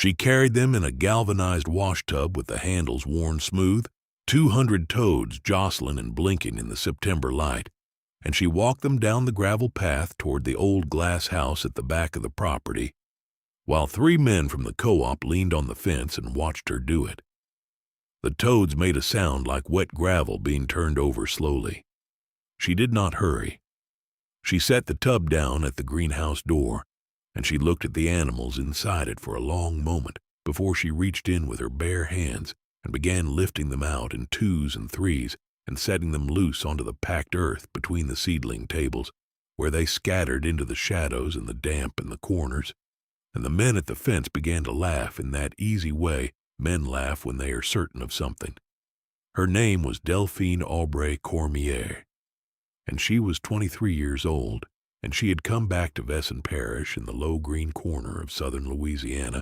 She carried them in a galvanized washtub with the handles worn smooth, 200 toads jostling and blinking in the September light, and she walked them down the gravel path toward the old glass house at the back of the property, while 3 men from the co-op leaned on the fence and watched her do it. The toads made a sound like wet gravel being turned over slowly. She did not hurry. She set the tub down at the greenhouse door, and she looked at the animals inside it for a long moment before she reached in with her bare hands and began lifting them out in 2s and 3s and setting them loose onto the packed earth between the seedling tables, where they scattered into the shadows and the damp in the corners. And the men at the fence began to laugh in that easy way men laugh when they are certain of something. Her name was Delphine Aubrey Cormier, and she was 23 years old, and she had come back to Vesson Parish in the low green corner of southern Louisiana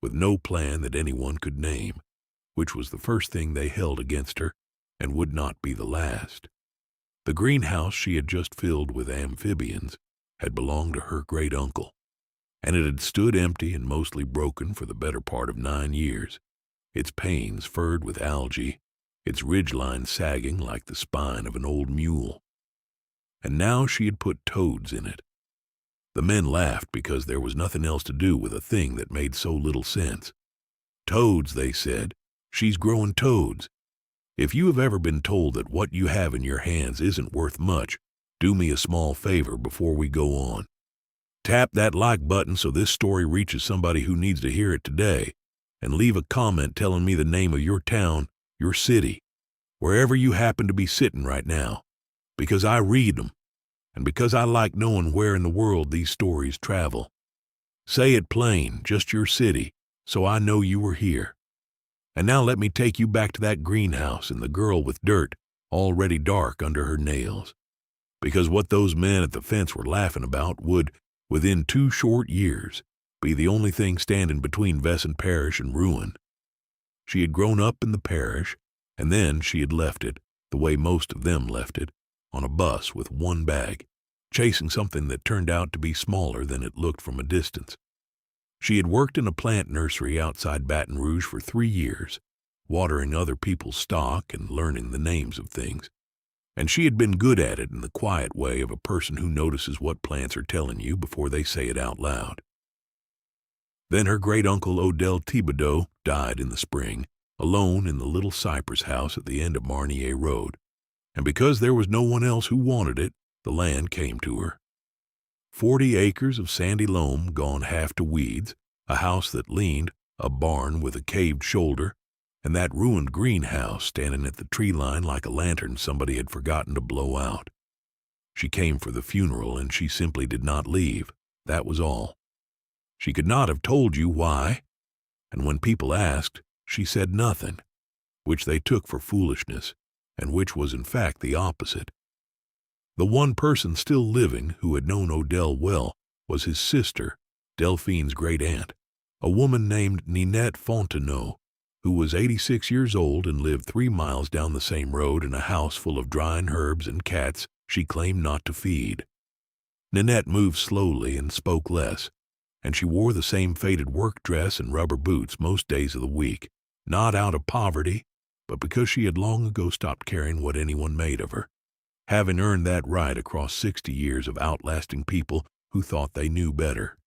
with no plan that anyone could name, which was the first thing they held against her and would not be the last. The greenhouse she had just filled with amphibians had belonged to her great-uncle, and it had stood empty and mostly broken for the better part of 9 years, its panes furred with algae, its ridgeline sagging like the spine of an old mule. And now she had put toads in it. The men laughed because there was nothing else to do with a thing that made so little sense. Toads, they said. She's growing toads. If you have ever been told that what you have in your hands isn't worth much, do me a small favor before we go on. Tap that like button so this story reaches somebody who needs to hear it today, and leave a comment telling me the name of your town, your city, wherever you happen to be sitting right now, because I read them, and because I like knowing where in the world these stories travel. Say it plain, just your city, so I know you were here. And now let me take you back to that greenhouse and the girl with dirt already dark under her nails, because what those men at the fence were laughing about would, within 2 short years, be the only thing standing between Vesson Parish and ruin. She had grown up in the parish, and then she had left it, the way most of them left it, on a bus with 1 bag, chasing something that turned out to be smaller than it looked from a distance. She had worked in a plant nursery outside Baton Rouge for 3 years, watering other people's stock and learning the names of things, and she had been good at it in the quiet way of a person who notices what plants are telling you before they say it out loud. Then her great-uncle Odell Thibodeau died in the spring, alone in the little cypress house at the end of Marnier Road, and because there was no one else who wanted it, the land came to her. 40 acres of sandy loam gone half to weeds, a house that leaned, a barn with a caved shoulder, and that ruined greenhouse standing at the tree line like a lantern somebody had forgotten to blow out. She came for the funeral, and she simply did not leave. That was all. She could not have told you why, and when people asked, she said nothing, which they took for foolishness, and which was in fact the opposite. The one person still living who had known Odell well was his sister, Delphine's great-aunt, a woman named Ninette Fontenot, who was 86 years old and lived 3 miles down the same road in a house full of drying herbs and cats she claimed not to feed. Ninette moved slowly and spoke less, and she wore the same faded work dress and rubber boots most days of the week, not out of poverty, but because she had long ago stopped caring what anyone made of her, having earned that right across 60 years of outlasting people who thought they knew better.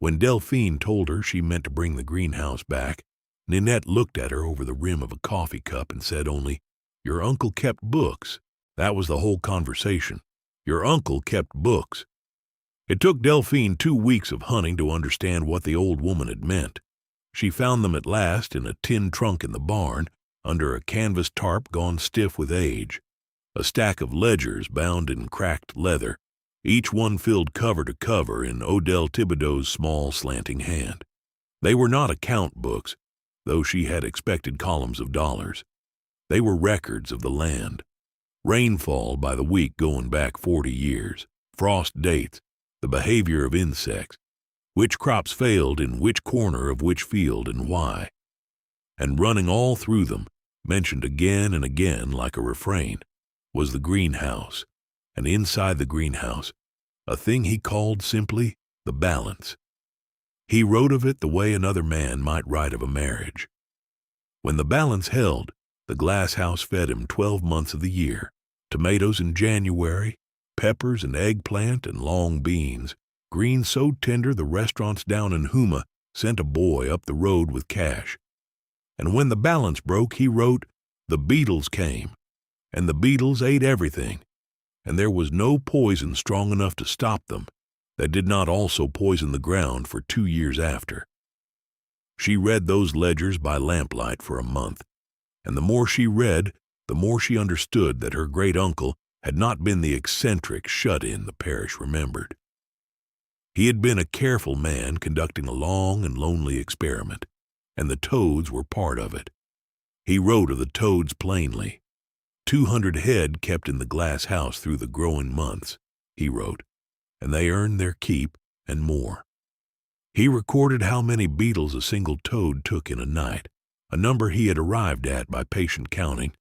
When Delphine told her she meant to bring the greenhouse back, Ninette looked at her over the rim of a coffee cup and said only, "Your uncle kept books." That was the whole conversation. Your uncle kept books. It took Delphine 2 weeks of hunting to understand what the old woman had meant. She found them at last in a tin trunk in the barn, under a canvas tarp gone stiff with age, a stack of ledgers bound in cracked leather, each one filled cover to cover in Odell Thibodeau's small slanting hand. They were not account books, though she had expected columns of dollars. They were records of the land. Rainfall by the week going back 40 years, frost dates, the behavior of insects, which crops failed in which corner of which field and why. And running all through them, mentioned again and again like a refrain, was the greenhouse, and inside the greenhouse, a thing he called simply the balance. He wrote of it the way another man might write of a marriage. When the balance held, the glass house fed him 12 months of the year, tomatoes in January, peppers and eggplant and long beans, greens so tender the restaurants down in Huma sent a boy up the road with cash. And when the balance broke, he wrote, "The Beetles came, and the Beetles ate everything, and there was no poison strong enough to stop them that did not also poison the ground for 2 years after." She read those ledgers by lamplight for a month, and the more she read, the more she understood that her great-uncle had not been the eccentric shut-in the parish remembered. He had been a careful man conducting a long and lonely experiment, and the toads were part of it. He wrote of the toads plainly. 200 head kept in the glass house through the growing months, he wrote, and they earned their keep and more. He recorded how many beetles a single toad took in a night, a number he had arrived at by patient counting.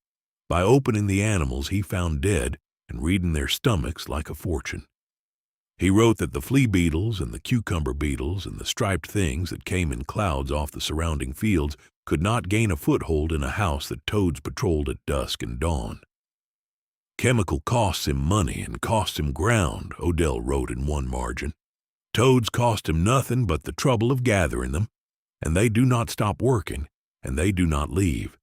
By opening the animals he found dead and reading their stomachs like a fortune. He wrote that the flea beetles and the cucumber beetles and the striped things that came in clouds off the surrounding fields could not gain a foothold in a house that toads patrolled at dusk and dawn. "Chemical costs him money and costs him ground," Odell wrote in one margin. "Toads cost him nothing but the trouble of gathering them, and they do not stop working, and they do not leave."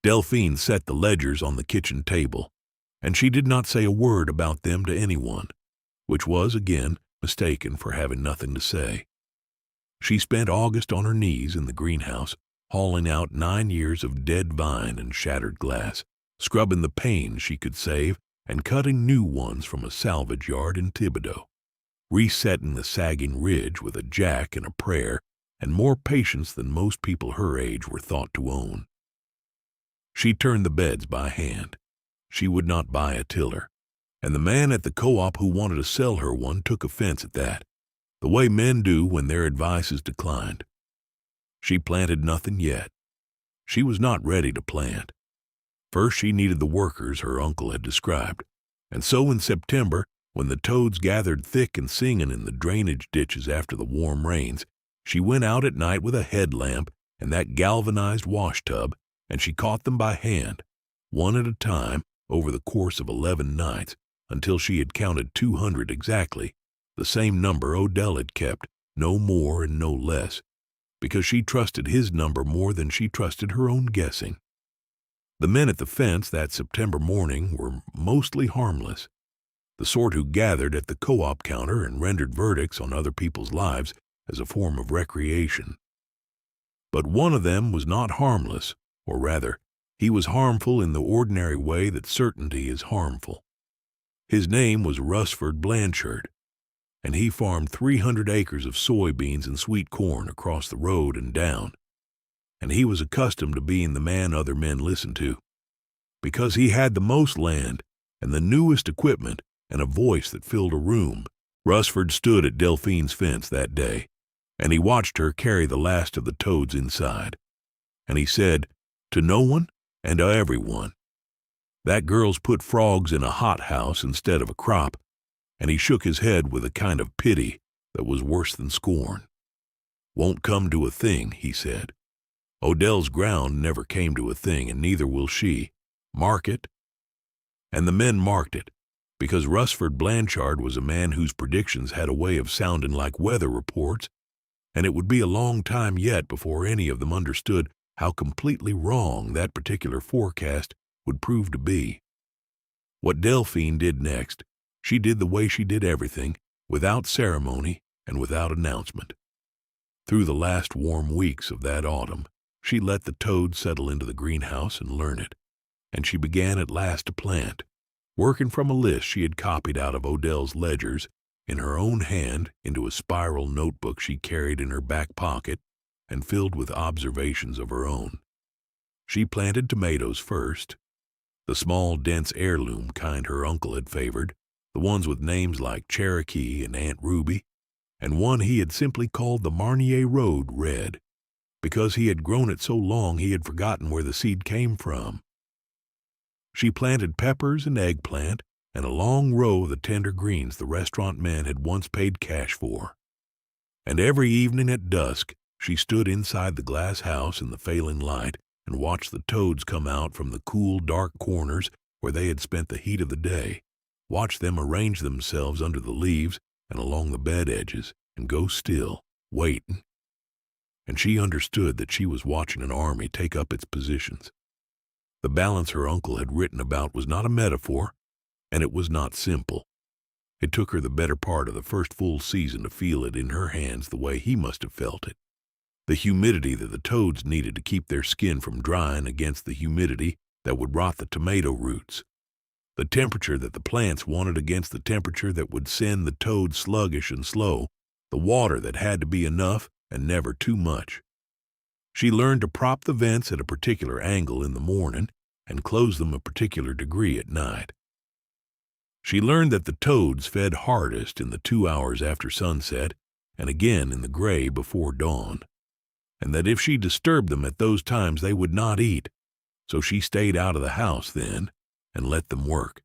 Delphine set the ledgers on the kitchen table, and she did not say a word about them to anyone, which was, again, mistaken for having nothing to say. She spent August on her knees in the greenhouse, hauling out 9 years of dead vine and shattered glass, scrubbing the panes she could save, and cutting new ones from a salvage yard in Thibodeau, resetting the sagging ridge with a jack and a prayer, and more patience than most people her age were thought to own. She turned the beds by hand. She would not buy a tiller, and the man at the co-op who wanted to sell her one took offense at that, the way men do when their advice is declined. She planted nothing yet. She was not ready to plant. First she needed the workers her uncle had described, and so in September, when the toads gathered thick and singing in the drainage ditches after the warm rains, she went out at night with a headlamp and that galvanized washtub, and she caught them by hand, one at a time, over the course of 11 nights, until she had counted 200 exactly, the same number Odell had kept, no more and no less, because she trusted his number more than she trusted her own guessing. The men at the fence that September morning were mostly harmless, the sort who gathered at the co-op counter and rendered verdicts on other people's lives as a form of recreation. But one of them was not harmless, or rather, he was harmful in the ordinary way that certainty is harmful. His name was Rusford Blanchard, and he farmed 300 acres of soybeans and sweet corn across the road and down, and he was accustomed to being the man other men listened to, because he had the most land and the newest equipment and a voice that filled a room. Rusford stood at Delphine's fence that day, and he watched her carry the last of the toads inside, and he said, to no one and to everyone, "That girl's put frogs in a hothouse instead of a crop," and he shook his head with a kind of pity that was worse than scorn. "Won't come to a thing," he said. "Odell's ground never came to a thing, and neither will she. Mark it." And the men marked it, because Rusford Blanchard was a man whose predictions had a way of sounding like weather reports, and it would be a long time yet before any of them understood how completely wrong that particular forecast would prove to be. What Delphine did next, she did the way she did everything, without ceremony and without announcement. Through the last warm weeks of that autumn, she let the toads settle into the greenhouse and learn it, and she began at last to plant, working from a list she had copied out of Odell's ledgers in her own hand into a spiral notebook she carried in her back pocket and filled with observations of her own. She planted tomatoes first, the small, dense heirloom kind her uncle had favored, the ones with names like Cherokee and Aunt Ruby, and one he had simply called the Marnier Road red, because he had grown it so long he had forgotten where the seed came from. She planted peppers and eggplant and a long row of the tender greens the restaurant men had once paid cash for. And every evening at dusk, she stood inside the glass house in the failing light and watched the toads come out from the cool, dark corners where they had spent the heat of the day, watched them arrange themselves under the leaves and along the bed edges, and go still, waiting. And she understood that she was watching an army take up its positions. The balance her uncle had written about was not a metaphor, and it was not simple. It took her the better part of the first full season to feel it in her hands the way he must have felt it. The humidity that the toads needed to keep their skin from drying against the humidity that would rot the tomato roots. The temperature that the plants wanted against the temperature that would send the toads sluggish and slow. The water that had to be enough and never too much. She learned to prop the vents at a particular angle in the morning and close them a particular degree at night. She learned that the toads fed hardest in the 2 hours after sunset and again in the gray before dawn, and that if she disturbed them at those times they would not eat, so she stayed out of the house then and let them work.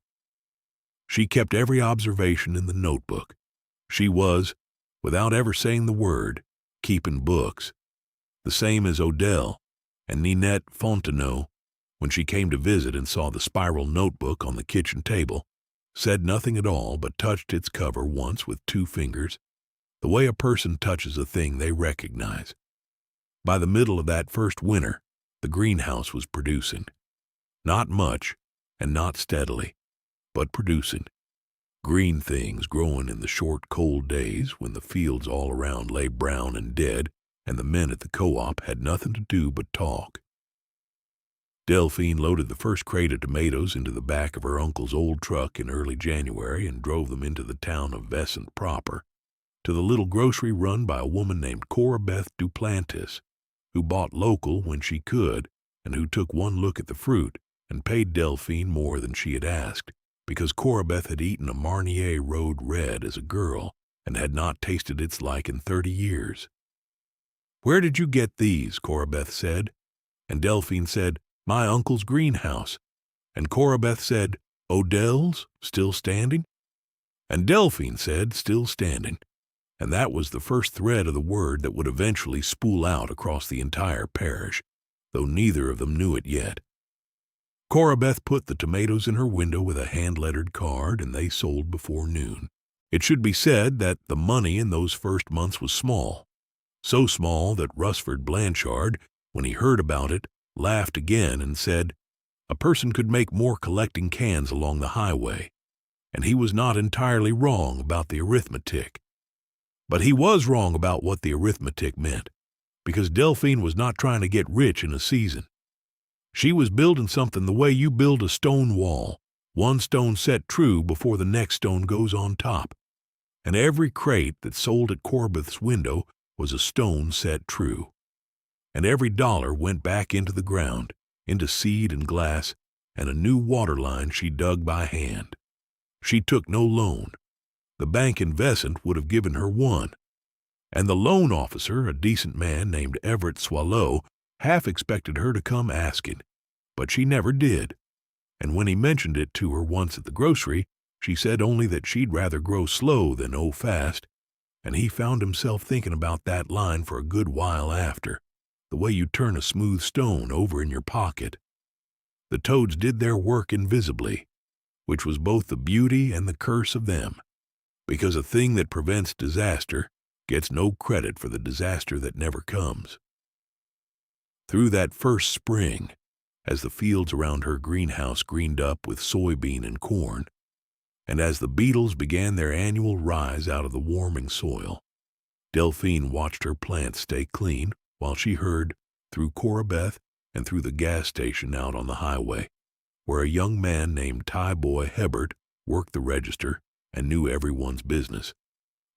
She kept every observation in the notebook. She was, without ever saying the word, keeping books, the same as Odell and Ninette Fontenot, when she came to visit and saw the spiral notebook on the kitchen table, said nothing at all but touched its cover once with 2 fingers, the way a person touches a thing they recognize. By the middle of that first winter, the greenhouse was producing. Not much, and not steadily, but producing. Green things growing in the short, cold days when the fields all around lay brown and dead and the men at the co-op had nothing to do but talk. Delphine loaded the first crate of tomatoes into the back of her uncle's old truck in early January and drove them into the town of Vesant proper, to the little grocery run by a woman named Cora Beth Duplantis, who bought local when she could and who took one look at the fruit and paid Delphine more than she had asked, because Cora Beth had eaten a Marnier Road Red as a girl and had not tasted its like in 30 years. "Where did you get these?" Cora Beth said, and Delphine said, "My uncle's greenhouse." And Cora Beth said, "Odell's, still standing?" And Delphine said, "Still standing." And that was the first thread of the word that would eventually spool out across the entire parish, though neither of them knew it yet. Cora Beth put the tomatoes in her window with a hand-lettered card, and they sold before noon. It should be said that the money in those first months was small, so small that Rusford Blanchard, when he heard about it, laughed again and said, a person could make more collecting cans along the highway, and he was not entirely wrong about the arithmetic. But he was wrong about what the arithmetic meant, because Delphine was not trying to get rich in a season. She was building something the way you build a stone wall, one stone set true before the next stone goes on top. And every crate that sold at Corbeth's window was a stone set true. And every dollar went back into the ground, into seed and glass, and a new water line she dug by hand. She took no loan. The bank in Vesant would have given her one. And the loan officer, a decent man named Everett Swallow, half expected her to come asking, but she never did. And when he mentioned it to her once at the grocery, she said only that she'd rather grow slow than fast, and he found himself thinking about that line for a good while after, the way you turn a smooth stone over in your pocket. The toads did their work invisibly, which was both the beauty and the curse of them, because a thing that prevents disaster gets no credit for the disaster that never comes. Through that first spring, as the fields around her greenhouse greened up with soybean and corn, and as the beetles began their annual rise out of the warming soil, Delphine watched her plants stay clean while she heard, through Cora Beth and through the gas station out on the highway, where a young man named Ty Boy Hebert worked the register and knew everyone's business,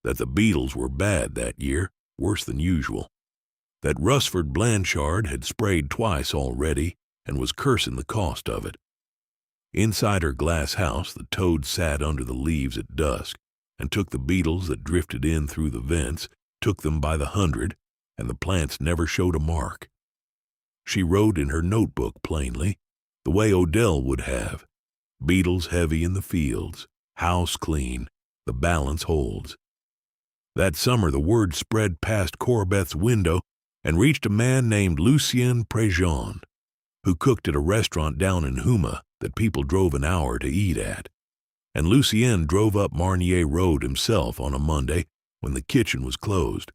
that the beetles were bad that year, worse than usual, that Rusford Blanchard had sprayed twice already and was cursing the cost of it. Inside her glass house, the toads sat under the leaves at dusk and took the beetles that drifted in through the vents, took them by the hundred, and the plants never showed a mark. She wrote in her notebook plainly, the way Odell would have, beetles heavy in the fields, house clean, the balance holds. That summer the word spread past Corbeth's window and reached a man named Lucien Prejean, who cooked at a restaurant down in Houma that people drove an hour to eat at. And Lucien drove up Marnier Road himself on a Monday when the kitchen was closed,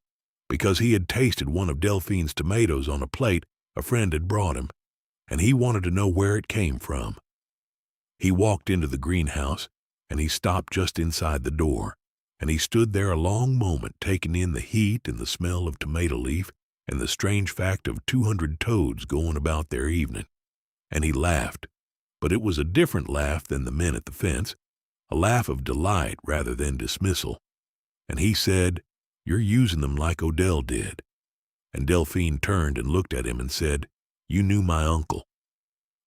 because he had tasted one of Delphine's tomatoes on a plate a friend had brought him, and he wanted to know where it came from. He walked into the greenhouse, and he stopped just inside the door, and he stood there a long moment taking in the heat and the smell of tomato leaf and the strange fact of 200 toads going about their evening. And he laughed, but it was a different laugh than the men at the fence, a laugh of delight rather than dismissal. And he said, "You're using them like Odell did." And Delphine turned and looked at him and said, "You knew my uncle."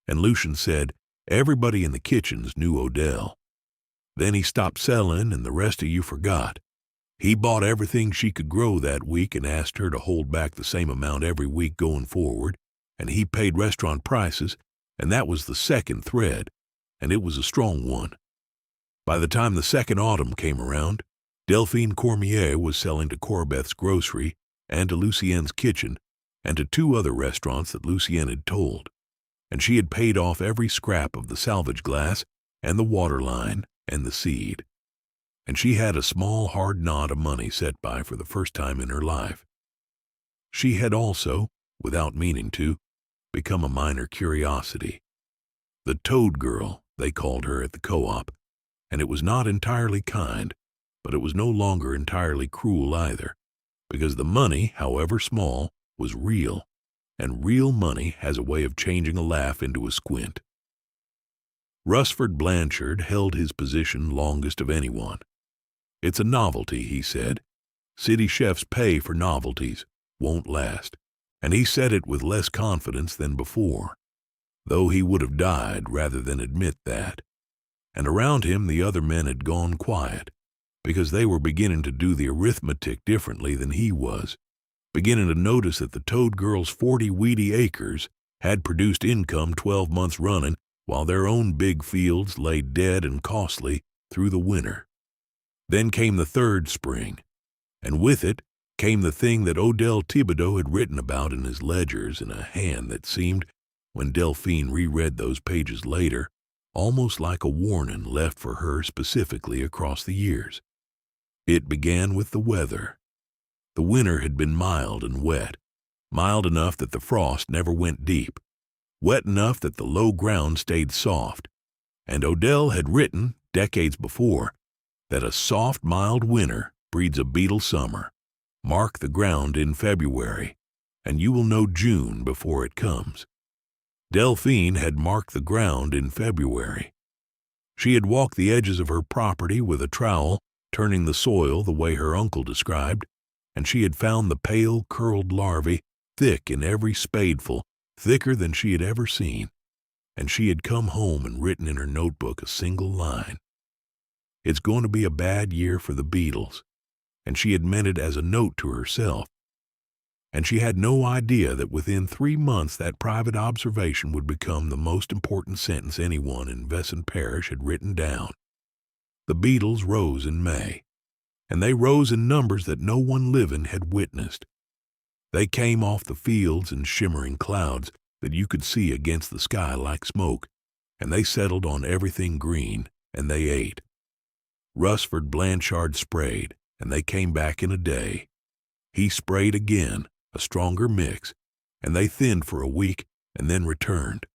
And Lucien said, "Everybody in the kitchens knew Odell." Then he stopped selling and the rest of you forgot. He bought everything she could grow that week and asked her to hold back the same amount every week going forward, and he paid restaurant prices, and that was the second thread, and it was a strong one. By the time the second autumn came around, Delphine Cormier was selling to Corbeth's grocery and to Lucien's kitchen and to 2 other restaurants that Lucien had told, and she had paid off every scrap of the salvage glass and the water line and the seed. And she had a small hard knot of money set by for the first time in her life. She had also, without meaning to, become a minor curiosity. The Toad Girl, they called her at the co-op, and it was not entirely kind, but it was no longer entirely cruel either, because the money, however small, was real, and real money has a way of changing a laugh into a squint. Rusford Blanchard held his position longest of anyone. "It's a novelty," he said. "City chefs pay for novelties, won't last." And he said it with less confidence than before, though he would have died rather than admit that. And around him the other men had gone quiet, because they were beginning to do the arithmetic differently than he was, beginning to notice that the Toad Girl's 40 weedy acres had produced income 12 months running, while their own big fields lay dead and costly through the winter. Then came the third spring, and with it came the thing that Odell Thibodeau had written about in his ledgers in a hand that seemed, when Delphine reread those pages later, almost like a warning left for her specifically across the years. It began with the weather. The winter had been mild and wet, mild enough that the frost never went deep, wet enough that the low ground stayed soft, and Odell had written, decades before, that a soft, mild winter breeds a beetle summer. Mark the ground in February, and you will know June before it comes. Delphine had marked the ground in February. She had walked the edges of her property with a trowel, turning the soil the way her uncle described, and she had found the pale, curled larvae thick in every spadeful, thicker than she had ever seen, and she had come home and written in her notebook a single line. "It's going to be a bad year for the beetles," and she had meant it as a note to herself. And she had no idea that within 3 months that private observation would become the most important sentence anyone in Vesson Parish had written down. The beetles rose in May, and they rose in numbers that no one living had witnessed. They came off the fields in shimmering clouds that you could see against the sky like smoke, and they settled on everything green, and they ate. Rusford Blanchard sprayed, and they came back in a day. He sprayed again, a stronger mix, and they thinned for a week and then returned,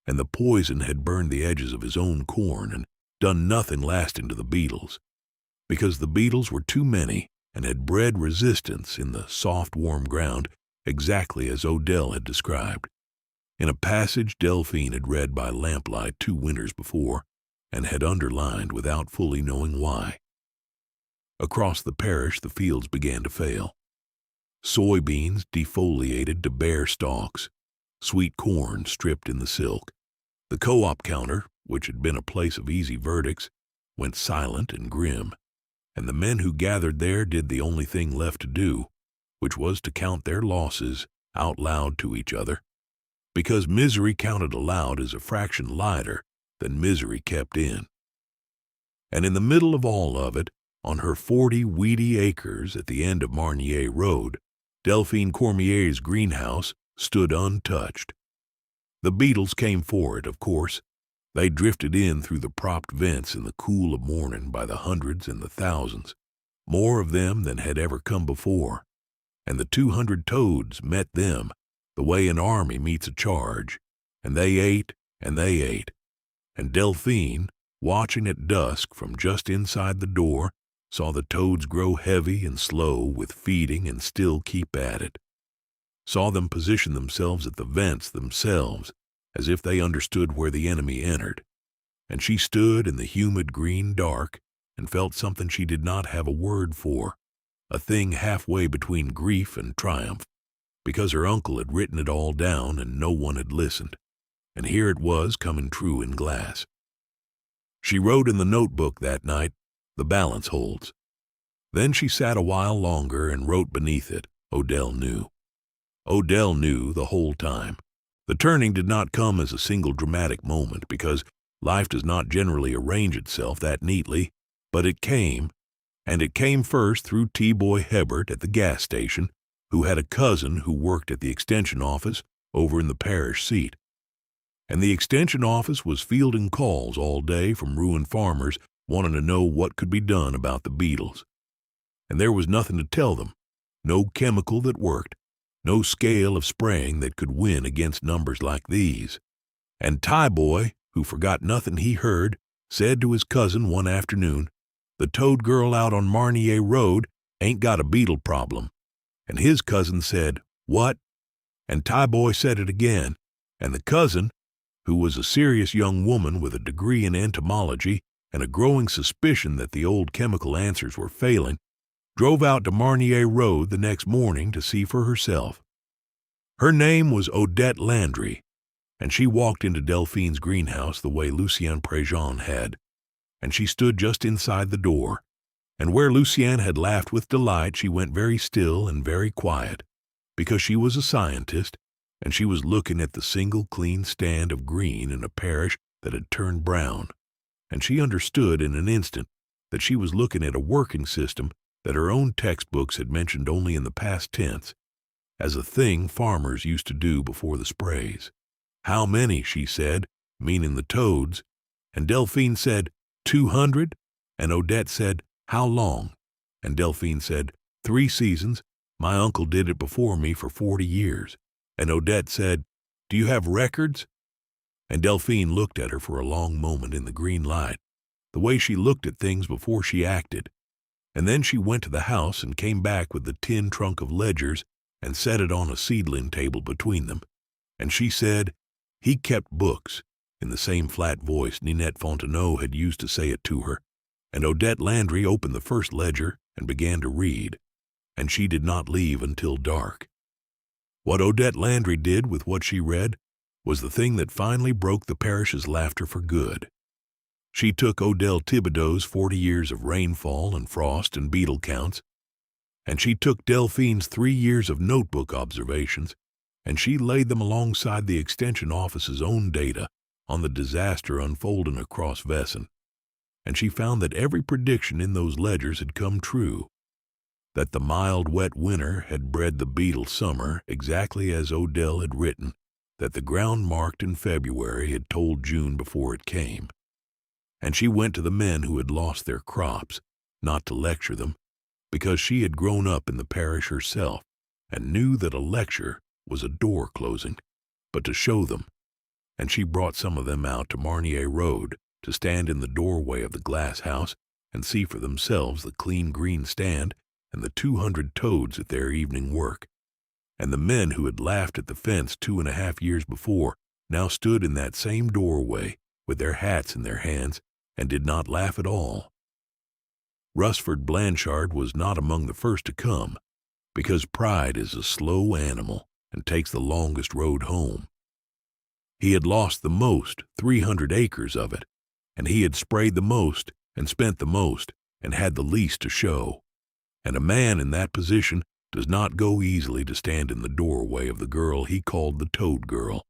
and the poison had burned the edges of his own corn and done nothing lasting to the beetles, because the beetles were too many and had bred resistance in the soft, warm ground exactly as Odell had described, in a passage Delphine had read by lamplight 2 winters before and had underlined without fully knowing why. Across the parish the fields began to fail. Soybeans defoliated to bare stalks, sweet corn stripped in the silk. The co-op counter, which had been a place of easy verdicts, went silent and grim, and the men who gathered there did the only thing left to do, which was to count their losses out loud to each other, because misery counted aloud is a fraction lighter than misery kept in. And in the middle of all of it, On her 40 weedy acres at the end of Marnier Road, Delphine Cormier's greenhouse stood untouched. The beetles came for it, of course. They drifted in through the propped vents in the cool of morning by the hundreds and the thousands, more of them than had ever come before, and the 200 toads met them the way an army meets a charge, and they ate and they ate, and Delphine, watching at dusk from just inside the door, saw the toads grow heavy and slow with feeding and still keep at it, saw them position themselves at the vents themselves as if they understood where the enemy entered, and she stood in the humid green dark and felt something she did not have a word for, a thing halfway between grief and triumph, because her uncle had written it all down and no one had listened, and here it was coming true in glass. She wrote in the notebook that night, "The balance holds." Then she sat a while longer and wrote beneath it, "Odell knew." Odell knew the whole time. The turning did not come as a single dramatic moment because life does not generally arrange itself that neatly, but it came, and it came first through T-Boy Hebert at the gas station, who had a cousin who worked at the extension office over in the parish seat. And the extension office was fielding calls all day from ruined farmers wanting to know what could be done about the beetles. And there was nothing to tell them, no chemical that worked, no scale of spraying that could win against numbers like these. And Ty-Boy, who forgot nothing he heard, said to his cousin one afternoon, "The toad girl out on Marnier Road ain't got a beetle problem." And his cousin said, "What?" And Ty-Boy said it again, and the cousin, who was a serious young woman with a degree in entomology and a growing suspicion that the old chemical answers were failing, drove out to Marnier Road the next morning to see for herself. Her name was Odette Landry, and she walked into Delphine's greenhouse the way Lucien Préjean had, and she stood just inside the door, and where Lucien had laughed with delight she went very still and very quiet, because she was a scientist, and she was looking at the single clean stand of green in a parish that had turned brown, and she understood in an instant that she was looking at a working system that her own textbooks had mentioned only in the past tense, as a thing farmers used to do before the sprays. "How many?" she said, meaning the toads, and Delphine said, 200, and Odette said, "How long?" And Delphine said, 3 seasons. My uncle did it before me for 40 years. And Odette said, "Do you have records?" And Delphine looked at her for a long moment in the green light, the way she looked at things before she acted. And then she went to the house and came back with the tin trunk of ledgers and set it on a seedling table between them. And she said, "He kept books," in the same flat voice Ninette Fontenot had used to say it to her. And Odette Landry opened the first ledger and began to read, and she did not leave until dark. What Odette Landry did with what she read was the thing that finally broke the parish's laughter for good. She took Odell Thibodeau's 40 years of rainfall and frost and beetle counts, and she took Delphine's 3 years of notebook observations, and she laid them alongside the extension office's own data on the disaster unfolding across Vesson, and she found that every prediction in those ledgers had come true, that the mild, wet winter had bred the beetle summer exactly as Odell had written, that the ground marked in February had told June before it came. And she went to the men who had lost their crops, not to lecture them, because she had grown up in the parish herself and knew that a lecture was a door closing, but to show them. And she brought some of them out to Marnier Road to stand in the doorway of the glass house and see for themselves the clean green stand and the 200 toads at their evening work. And the men who had laughed at the fence 2.5 years before now stood in that same doorway with their hats in their hands and did not laugh at all. Rusford Blanchard was not among the first to come, because pride is a slow animal and takes the longest road home. He had lost the most, 300 acres of it, and he had sprayed the most and spent the most and had the least to show. And a man in that position does not go easily to stand in the doorway of the girl he called the Toad Girl.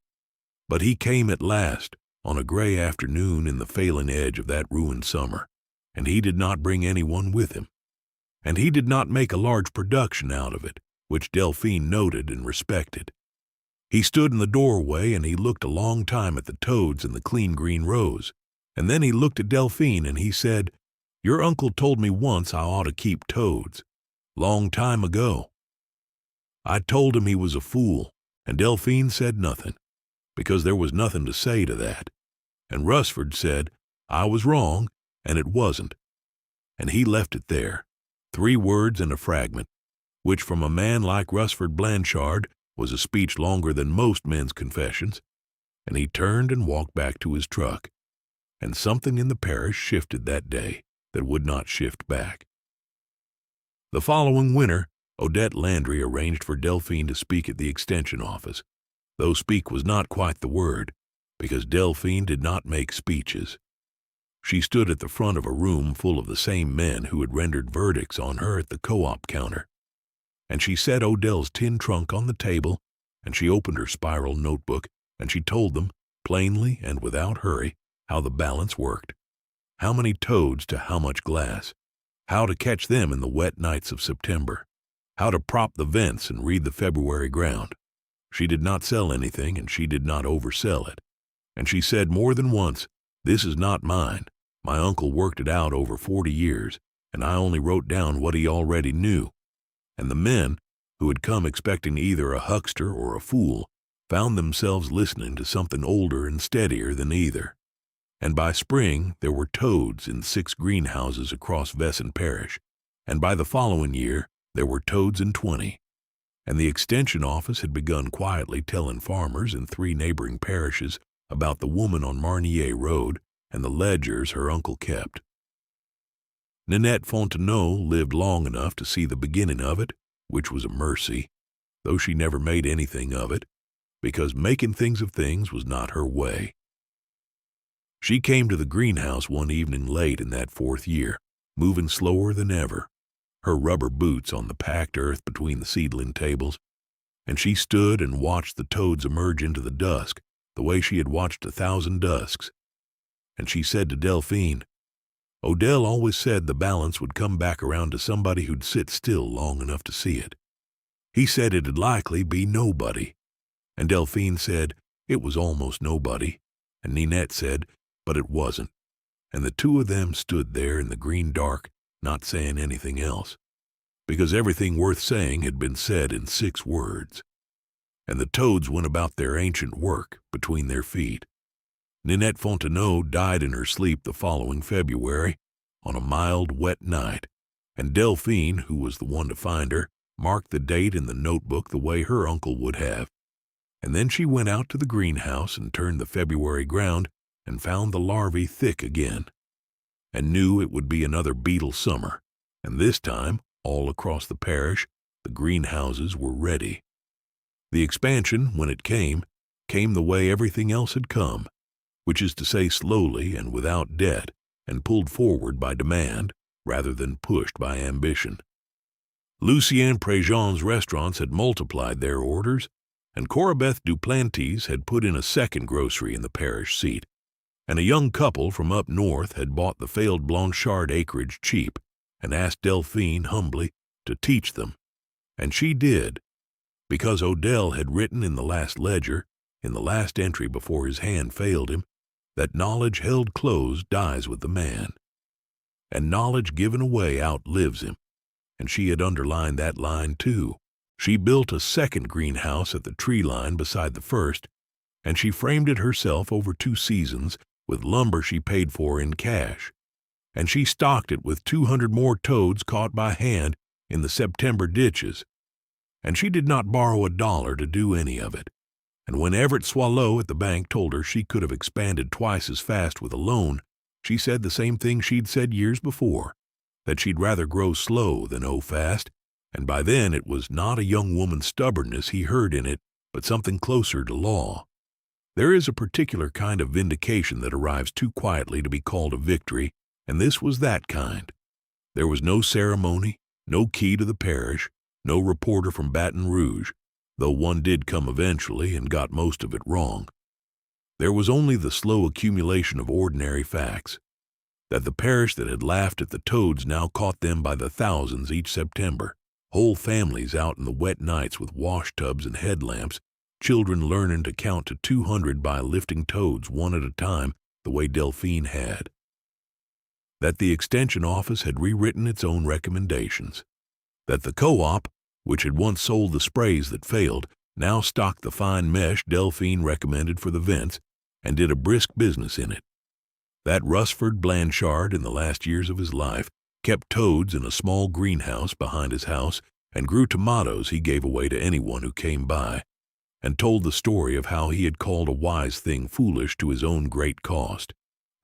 But he came at last, on a gray afternoon in the failing edge of that ruined summer, and he did not bring anyone with him. And he did not make a large production out of it, which Delphine noted and respected. He stood in the doorway and he looked a long time at the toads in the clean green rows, and then he looked at Delphine and he said, "Your uncle told me once I ought to keep toads. Long time ago." I told him he was a fool, and Delphine said nothing, because there was nothing to say to that. And Rusford said, I was wrong, and it wasn't. And he left it there, 3 words and a fragment, which from a man like Rusford Blanchard was a speech longer than most men's confessions, and he turned and walked back to his truck, and something in the parish shifted that day that would not shift back. The following winter, Odette Landry arranged for Delphine to speak at the extension office, though speak was not quite the word, because Delphine did not make speeches. She stood at the front of a room full of the same men who had rendered verdicts on her at the co-op counter, and she set Odell's tin trunk on the table, and she opened her spiral notebook, and she told them, plainly and without hurry, how the balance worked, how many toads to how much glass, how to catch them in the wet nights of September, how to prop the vents and read the February ground. She did not sell anything, and she did not oversell it. And she said more than once, "This is not mine. My uncle worked it out over 40 years, and I only wrote down what he already knew." And the men, who had come expecting either a huckster or a fool, found themselves listening to something older and steadier than either. And by spring there were toads in 6 greenhouses across Vesson Parish, and by the following year there were toads in 20. And the extension office had begun quietly telling farmers in 3 neighboring parishes about the woman on Marnier Road and the ledgers her uncle kept. Ninette Fontenot lived long enough to see the beginning of it, which was a mercy, though she never made anything of it, because making things of things was not her way. She came to the greenhouse one evening late in that 4th year, moving slower than ever, her rubber boots on the packed earth between the seedling tables, and she stood and watched the toads emerge into the dusk the way she had watched 1,000 dusks. And she said to Delphine, "Odell always said the balance would come back around to somebody who'd sit still long enough to see it. He said it'd likely be nobody." And Delphine said it was almost nobody, and Ninette said, but it wasn't. And the 2 of them stood there in the green dark, not saying anything else, because everything worth saying had been said in 6 words. And the toads went about their ancient work between their feet. Ninette Fontenot died in her sleep the following February, on a mild, wet night, and Delphine, who was the one to find her, marked the date in the notebook the way her uncle would have. And then she went out to the greenhouse and turned the February ground and found the larvae thick again, and knew it would be another beetle summer, and this time, all across the parish, the greenhouses were ready. The expansion, when it came the way everything else had come, which is to say slowly and without debt, and pulled forward by demand rather than pushed by ambition. Lucien Préjean's restaurants had multiplied their orders, and Corabeth Duplantis had put in a second grocery in the parish seat, and a young couple from up north had bought the failed Blanchard acreage cheap and asked Delphine humbly to teach them, and she did, because Odell had written in the last ledger, in the last entry before his hand failed him, that knowledge held closed dies with the man, and knowledge given away outlives him, and she had underlined that line too. She built a second greenhouse at the tree line beside the first, and she framed it herself over 2 seasons with lumber she paid for in cash, and she stocked it with 200 more toads caught by hand in the September ditches, and she did not borrow $1 to do any of it. And when Everett Swallow at the bank told her she could have expanded twice as fast with a loan, she said the same thing she'd said years before, that she'd rather grow slow than fast, and by then it was not a young woman's stubbornness he heard in it, but something closer to law. There is a particular kind of vindication that arrives too quietly to be called a victory, and this was that kind. There was no ceremony, no key to the parish, no reporter from Baton Rouge, though one did come eventually and got most of it wrong. There was only the slow accumulation of ordinary facts. that the parish that had laughed at the toads now caught them by the thousands each September, whole families out in the wet nights with wash tubs and headlamps, children learning to count to 200 by lifting toads one at a time the way Delphine had. That the extension office had rewritten its own recommendations. That the co-op, which had once sold the sprays that failed, now stocked the fine mesh Delphine recommended for the vents and did a brisk business in it. That Rusford Blanchard, in the last years of his life, kept toads in a small greenhouse behind his house and grew tomatoes he gave away to anyone who came by, and told the story of how he had called a wise thing foolish to his own great cost,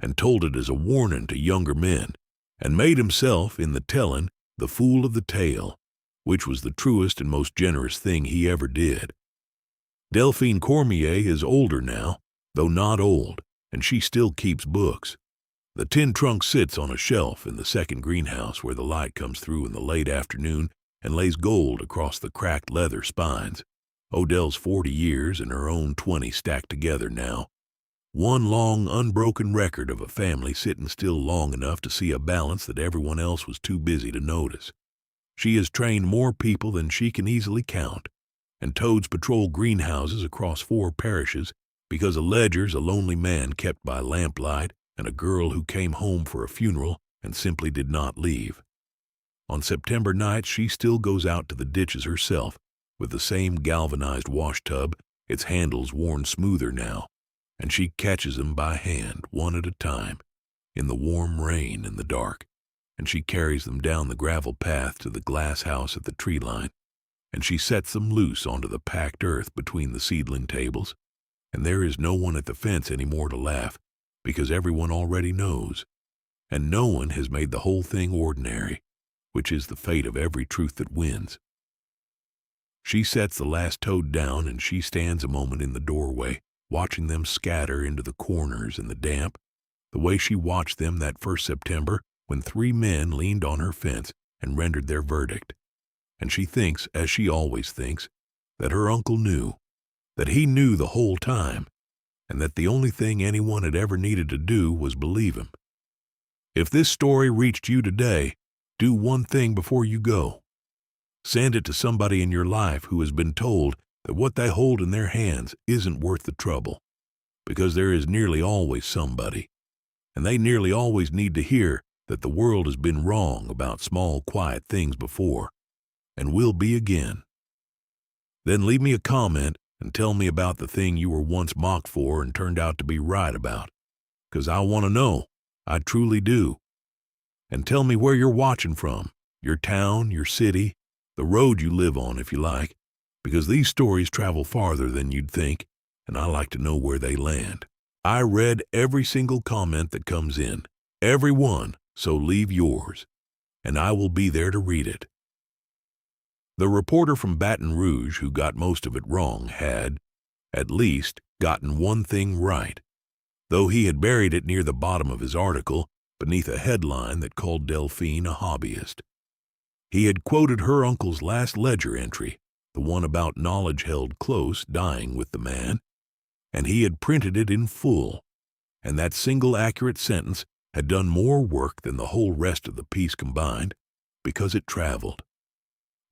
and told it as a warning to younger men, and made himself, in the telling, the fool of the tale, which was the truest and most generous thing he ever did. Delphine Cormier is older now, though not old, and she still keeps books. The tin trunk sits on a shelf in the second greenhouse where the light comes through in the late afternoon and lays gold across the cracked leather spines. Odell's 40 years and her own 20 stacked together now. One long, unbroken record of a family sitting still long enough to see a balance that everyone else was too busy to notice. She has trained more people than she can easily count, and toads patrol greenhouses across 4 parishes because a ledger's a lonely man kept by lamplight and a girl who came home for a funeral and simply did not leave. On September nights she still goes out to the ditches herself with the same galvanized wash tub, its handles worn smoother now, and she catches them by hand, one at a time, in the warm rain and the dark, and she carries them down the gravel path to the glass house at the tree line, and she sets them loose onto the packed earth between the seedling tables, and there is no one at the fence anymore to laugh, because everyone already knows, and no one has made the whole thing ordinary, which is the fate of every truth that wins. She sets the last toad down and she stands a moment in the doorway, watching them scatter into the corners in the damp, the way she watched them that first September when 3 men leaned on her fence and rendered their verdict. And she thinks, as she always thinks, that her uncle knew, that he knew the whole time, and that the only thing anyone had ever needed to do was believe him. If this story reached you today, do one thing before you go. Send it to somebody in your life who has been told that what they hold in their hands isn't worth the trouble, because there is nearly always somebody, and they nearly always need to hear that the world has been wrong about small, quiet things before, and will be again. Then leave me a comment and tell me about the thing you were once mocked for and turned out to be right about, 'cause I want to know, I truly do. And tell me where you're watching from, your town, your city, the road you live on if you like, because these stories travel farther than you'd think, and I like to know where they land. I read every single comment that comes in, every one, so leave yours, and I will be there to read it. The reporter from Baton Rouge who got most of it wrong had, at least, gotten one thing right, though he had buried it near the bottom of his article beneath a headline that called Delphine a hobbyist. He had quoted her uncle's last ledger entry, the one about knowledge held close dying with the man, and he had printed it in full, and that single accurate sentence had done more work than the whole rest of the piece combined, because it traveled.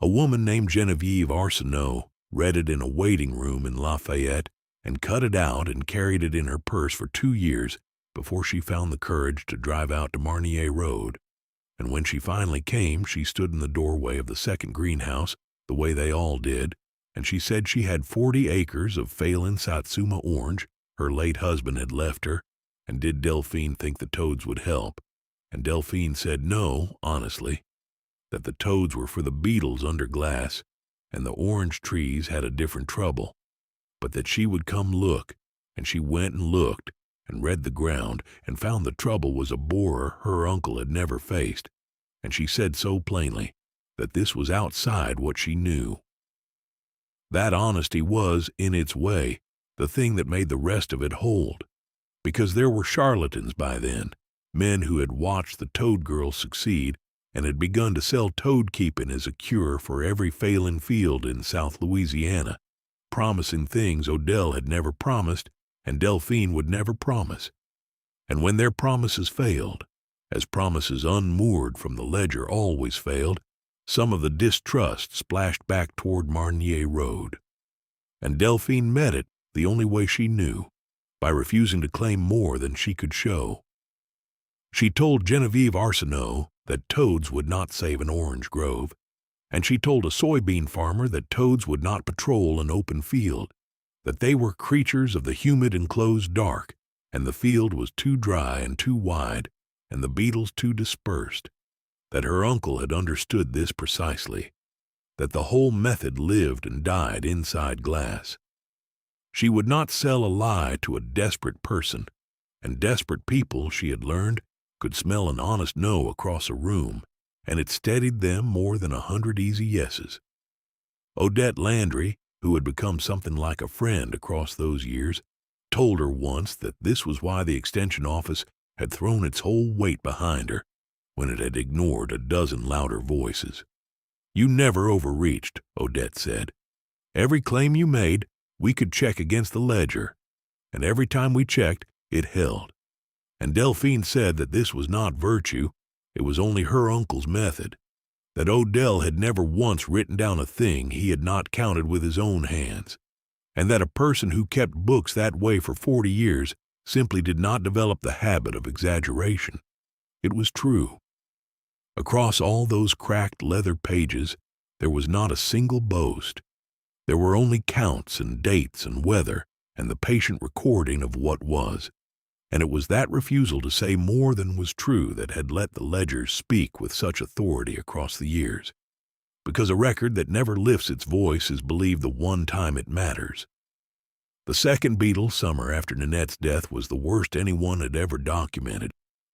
A woman named Genevieve Arsenault read it in a waiting room in Lafayette and cut it out and carried it in her purse for 2 years before she found the courage to drive out to Marnier Road. And when she finally came, she stood in the doorway of the second greenhouse, the way they all did, and she said she had 40 acres of Phelan Satsuma orange her late husband had left her, and did Delphine think the toads would help? And Delphine said no, honestly, that the toads were for the beetles under glass, and the orange trees had a different trouble, but that she would come look, and she went and looked, and read the ground, and found the trouble was a borer her uncle had never faced, and she said so plainly that this was outside what she knew. That honesty was, in its way, the thing that made the rest of it hold, because there were charlatans by then, men who had watched the toad girl succeed and had begun to sell toad-keeping as a cure for every Phelan field in South Louisiana, promising things Odell had never promised and Delphine would never promise. And when their promises failed, As promises unmoored from the ledger always failed, some of the distrust splashed back toward Marnier Road. And Delphine met it the only way she knew, by refusing to claim more than she could show. She told Genevieve Arsenault that toads would not save an orange grove, and she told a soybean farmer that toads would not patrol an open field, that they were creatures of the humid enclosed dark, and the field was too dry and too wide, and the beetles too dispersed, that her uncle had understood this precisely, that the whole method lived and died inside glass. She would not sell a lie to a desperate person, and desperate people, she had learned, could smell an honest no across a room, and it steadied them more than 100 easy yeses. Odette Landry, who had become something like a friend across those years, told her once that this was why the extension office had thrown its whole weight behind her when it had ignored a dozen louder voices. "You never overreached," Odette said. "Every claim you made, we could check against the ledger, and every time we checked, it held." And Delphine said that this was not virtue, it was only her uncle's method, that Odell had never once written down a thing he had not counted with his own hands, and that a person who kept books that way for 40 years simply did not develop the habit of exaggeration. It was true. Across all those cracked leather pages, there was not a single boast. There were only counts and dates and weather and the patient recording of what was. And it was that refusal to say more than was true that had let the ledgers speak with such authority across the years, because a record that never lifts its voice is believed the one time it matters. The second beetle summer after Nanette's death was the worst anyone had ever documented,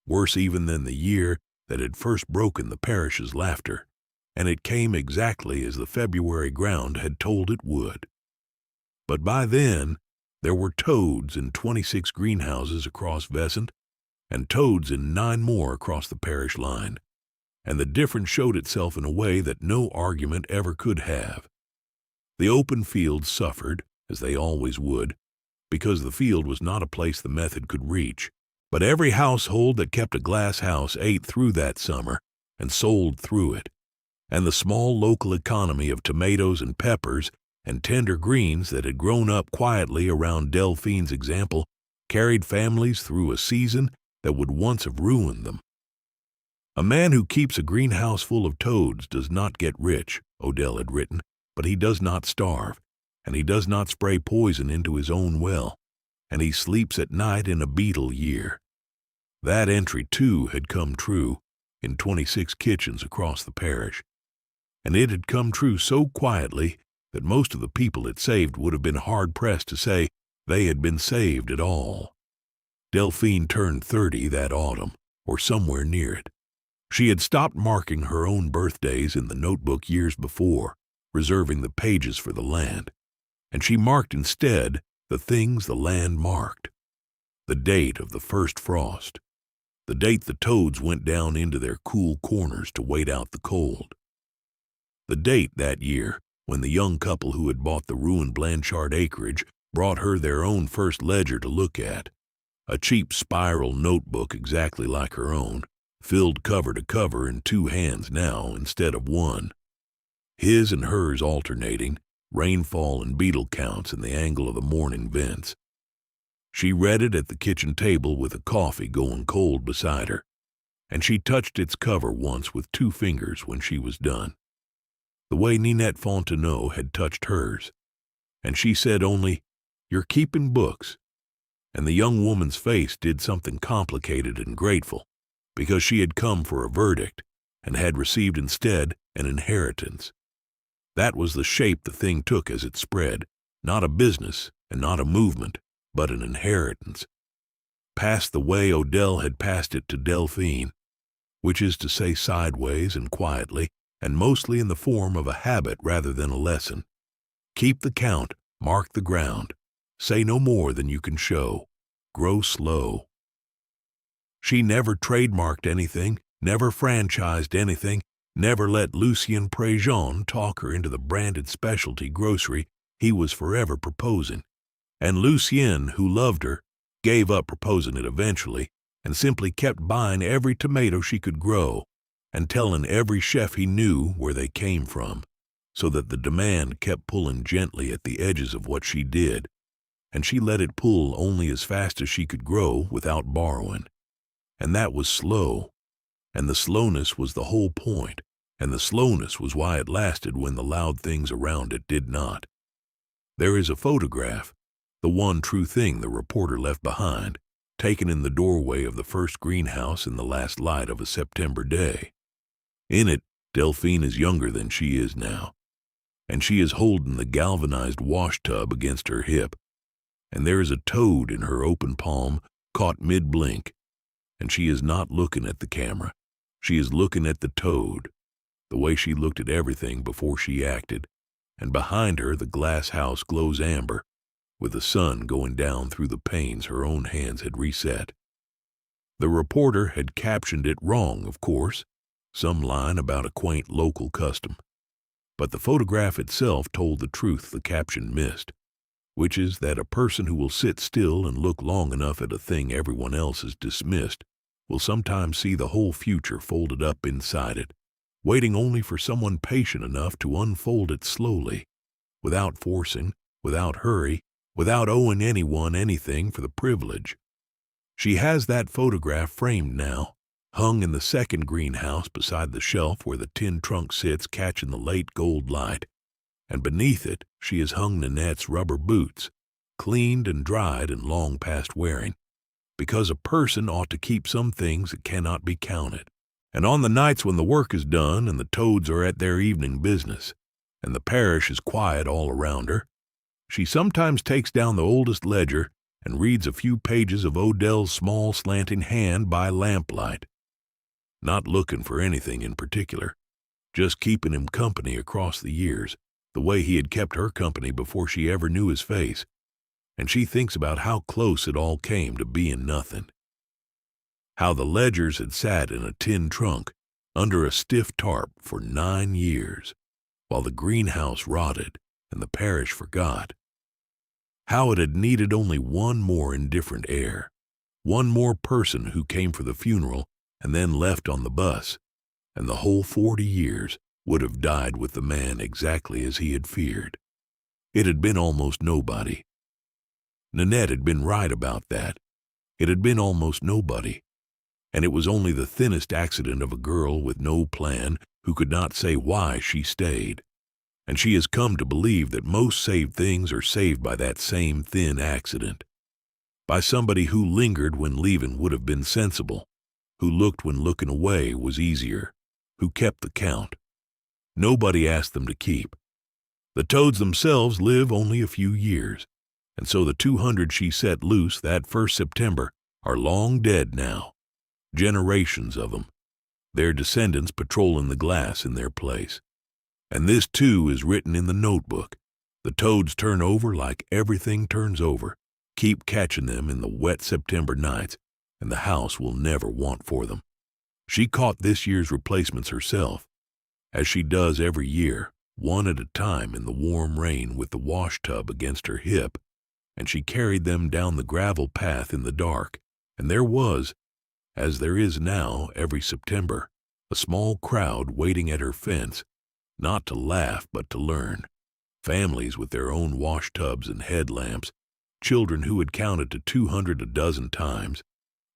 worse even than the year that had first broken the parish's laughter, and it came exactly as the February ground had told it would. But by then, there were toads in 26 greenhouses across Vesant, and toads in 9 more across the parish line, and the difference showed itself in a way that no argument ever could have. The open fields suffered, as they always would, because the field was not a place the method could reach, but every household that kept a glass house ate through that summer and sold through it, and the small local economy of tomatoes and peppers and tender greens that had grown up quietly around Delphine's example carried families through a season that would once have ruined them. "A man who keeps a greenhouse full of toads does not get rich," Odell had written, "but he does not starve, and he does not spray poison into his own well, and he sleeps at night in a beetle year." That entry, too, had come true in 26 kitchens across the parish, and it had come true so quietly that most of the people it saved would have been hard-pressed to say they had been saved at all. Delphine turned 30 that autumn, or somewhere near it. She had stopped marking her own birthdays in the notebook years before, reserving the pages for the land, and she marked instead the things the land marked. The date of the first frost, the date the toads went down into their cool corners to wait out the cold, the date that year when the young couple who had bought the ruined Blanchard acreage brought her their own first ledger to look at, a cheap spiral notebook exactly like her own, filled cover to cover in 2 hands now instead of 1, his and hers alternating, rainfall and beetle counts in the angle of the morning vents. She read it at the kitchen table with a coffee going cold beside her, and she touched its cover once with 2 fingers when she was done, the way Ninette Fontenot had touched hers, and she said only, "You're keeping books," and the young woman's face did something complicated and grateful, because she had come for a verdict and had received instead an inheritance. That was the shape the thing took as it spread, not a business and not a movement, but an inheritance, passed the way Odell had passed it to Delphine, which is to say sideways and quietly, and mostly in the form of a habit rather than a lesson. Keep the count, mark the ground, say no more than you can show, grow slow. She never trademarked anything, never franchised anything, never let Lucien Préjean talk her into the branded specialty grocery he was forever proposing, and Lucien, who loved her, gave up proposing it eventually and simply kept buying every tomato she could grow and telling every chef he knew where they came from, so that the demand kept pulling gently at the edges of what she did, and she let it pull only as fast as she could grow without borrowing. And that was slow, and the slowness was the whole point, and the slowness was why it lasted when the loud things around it did not. There is a photograph, the one true thing the reporter left behind, taken in the doorway of the first greenhouse in the last light of a September day. In it, Delphine is younger than she is now, and she is holding the galvanized wash tub against her hip, and there is a toad in her open palm caught mid-blink, and she is not looking at the camera. She is looking at the toad, the way she looked at everything before she acted, and behind her the glass house glows amber, with the sun going down through the panes her own hands had reset. The reporter had captioned it wrong, of course, some line about a quaint local custom, but the photograph itself told the truth the caption missed, which is that a person who will sit still and look long enough at a thing everyone else has dismissed will sometimes see the whole future folded up inside it, waiting only for someone patient enough to unfold it slowly, without forcing, without hurry, without owing anyone anything for the privilege. She has that photograph framed now, hung in the second greenhouse beside the shelf where the tin trunk sits catching the late gold light, and beneath it she has hung Nanette's rubber boots, cleaned and dried and long past wearing, because a person ought to keep some things that cannot be counted. And on the nights when the work is done and the toads are at their evening business, and the parish is quiet all around her, she sometimes takes down the oldest ledger and reads a few pages of Odell's small slanting hand by lamplight, not looking for anything in particular, just keeping him company across the years, the way he had kept her company before she ever knew his face, and she thinks about how close it all came to being nothing. How the ledgers had sat in a tin trunk under a stiff tarp for 9 years, while the greenhouse rotted and the parish forgot. How it had needed only one more indifferent heir, one more person who came for the funeral and then left on the bus, and the whole 40 years would have died with the man exactly as he had feared. It had been almost nobody. Nanette had been right about that. It had been almost nobody, and it was only the thinnest accident of a girl with no plan who could not say why she stayed. And she has come to believe that most saved things are saved by that same thin accident, by somebody who lingered when leaving would have been sensible, who looked when looking away was easier, who kept the count. Nobody asked them to keep. The toads themselves live only a few years, and so the 200 she set loose that first September are long dead now, generations of them, their descendants patrolling the glass in their place. And this, too, is written in the notebook. The toads turn over like everything turns over, keep catching them in the wet September nights, and the house will never want for them. She caught this year's replacements herself, as she does every year, one at a time in the warm rain with the wash tub against her hip, and she carried them down the gravel path in the dark, and there was, as there is now every September, a small crowd waiting at her fence, not to laugh but to learn. Families with their own wash tubs and headlamps, children who had counted to 200 a dozen times,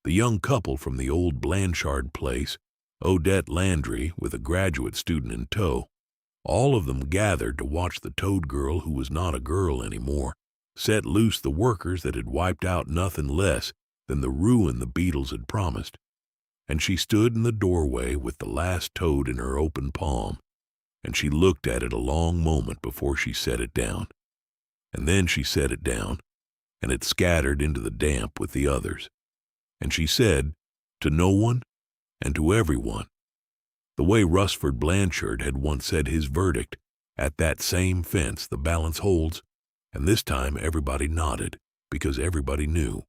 the young couple from the old Blanchard place, Odette Landry with a graduate student in tow, all of them gathered to watch the toad girl who was not a girl anymore, set loose the workers that had wiped out nothing less than the ruin the beetles had promised. And she stood in the doorway with the last toad in her open palm, and she looked at it a long moment before she set it down. And then she set it down, and it scattered into the damp with the others. And she said, to no one and to everyone, the way Rusford Blanchard had once said his verdict, at that same fence the balance holds, and this time everybody nodded, because everybody knew.